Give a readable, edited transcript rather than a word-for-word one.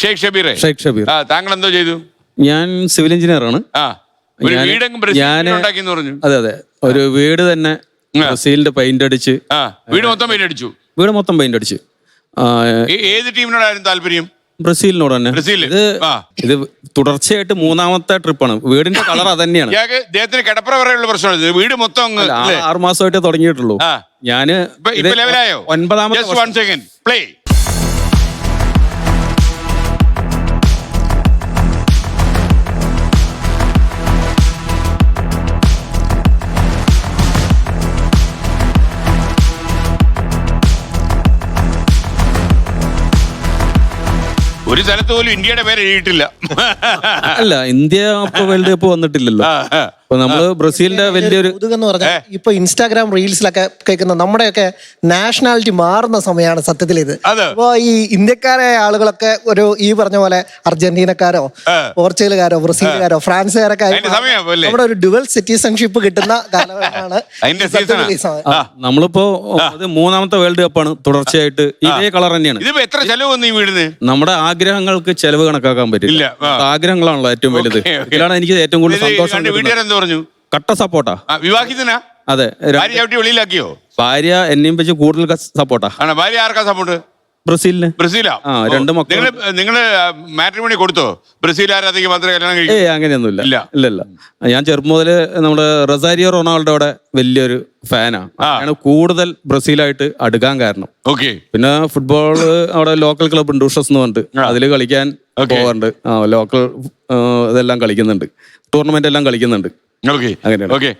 ഷെയ്ഖ് ഷബീർ. ഷെയ്ഖ് ഷബീർ. താങ്കൾ എന്തോ ചെയ്തു? ഞാൻ സിവിൽ എഞ്ചിനീയർ ആണ്. അതെ അതെ, ഒരു വീട് തന്നെ ബ്രസീലിന്റെ പെയിന്റ് അടിച്ച്. വീട് മൊത്തം പെയിന്റ് അടിച്ചു? വീട് മൊത്തം പെയിന്റ് അടിച്ചു. ഏത് ടീമിനോടായിരുന്നു താല്പര്യം? ബ്രസീലിനോട് തന്നെ. ഇത് തുടർച്ചയായിട്ട് 3ാമത്തെ ട്രിപ്പാണ്. വീടിന്റെ കളർ അതന്നെയാണ്. അദ്ദേഹത്തിന് കിടപ്പറ വരെയുള്ള പ്രശ്നമാണ്. വീട് മൊത്തം 6 മാസമായിട്ടേ തുടങ്ങിയിട്ടുള്ളൂ. ഞാന് 9ാമത്തെ പ്ലേ. ഒരു സ്ഥലത്ത് പോലും ഇന്ത്യയുടെ പേര് എഴുതിയിട്ടില്ല. അല്ല, ഇന്ത്യ വേൾഡ് കപ്പ് വന്നിട്ടില്ലല്ലോ. അപ്പൊ നമ്മള് ബ്രസീലിന്റെ വലിയൊരു എന്ന് പറഞ്ഞാൽ ഇപ്പൊ ഇൻസ്റ്റാഗ്രാം റീൽസിലൊക്കെ കേൾക്കുന്ന നമ്മുടെയൊക്കെ നാഷണാലിറ്റി മാറുന്ന സമയമാണ് സത്യത്തിൽ ഇത്. അപ്പൊ ഈ ഇന്ത്യക്കാരായ ആളുകളൊക്കെ ഒരു ഈ പറഞ്ഞ പോലെ അർജന്റീനക്കാരോ പോർച്ചുഗലുകാരോ ബ്രസീലുകാരോ ഫ്രാൻസുകാരൊക്കെ നമ്മുടെ ഒരു ഡുവൽ സിറ്റിസൺഷിപ്പ് കിട്ടുന്ന കാലഘട്ടമാണ്. നമ്മളിപ്പോ 3ാമത്തെ വേൾഡ് കപ്പാണ് തുടർച്ചയായിട്ട് ഇതേ കളർ തന്നെയാണ്. എത്ര ചെലവ് വന്നു ഈ വീടിന്? നമ്മുടെ ആഗ്രഹങ്ങൾക്ക് ചെലവ് കണക്കാക്കാൻ പറ്റില്ല. ആഗ്രഹങ്ങളാണല്ലോ ഏറ്റവും വലുത്. ഇതിലാണ് എനിക്ക് ഏറ്റവും കൂടുതൽ സന്തോഷം. കട്ട സപ്പോർട്ടാ. വിവാഹിതനാ? അതെ. വെളിയിലാക്കിയോ? ഭാര്യ എന്നെയും വെച്ച് കൂടുതൽ സപ്പോർട്ടാ. ഭാര്യ ആർക്കാ സപ്പോർട്ട്? ബ്രസീലിന്. ബ്രസീലാ? 2 മക്കൾ. നിങ്ങള് മാട്രിമോണി കൊടുത്തോ? ബ്രസീൽ ആരാധിക്ക് മാത്രമേ കല്യാണം കഴിക്കൂ? അങ്ങനെയൊന്നുമില്ല. ഇല്ല. ഞാൻ ചെറുപ്പം മുതല് നമ്മുടെ റൊസാരിയോ റൊണാൾഡോയുടെ വലിയൊരു ഫാനാണ്. കൂടുതൽ ബ്രസീലായിട്ട് അടുക്കാൻ കാരണം. പിന്നെ ഫുട്ബോള് അവിടെ ലോക്കൽ ക്ലബ് ഉണ്ട്, ഉഷസ് എന്ന് പറഞ്ഞിട്ട്. അതില് കളിക്കാൻ പോവാറുണ്ട്. ലോക്കൽ ഇതെല്ലാം കളിക്കുന്നുണ്ട്, ടൂർണമെന്റ് എല്ലാം കളിക്കുന്നുണ്ട്. അങ്ങനെയാണ്.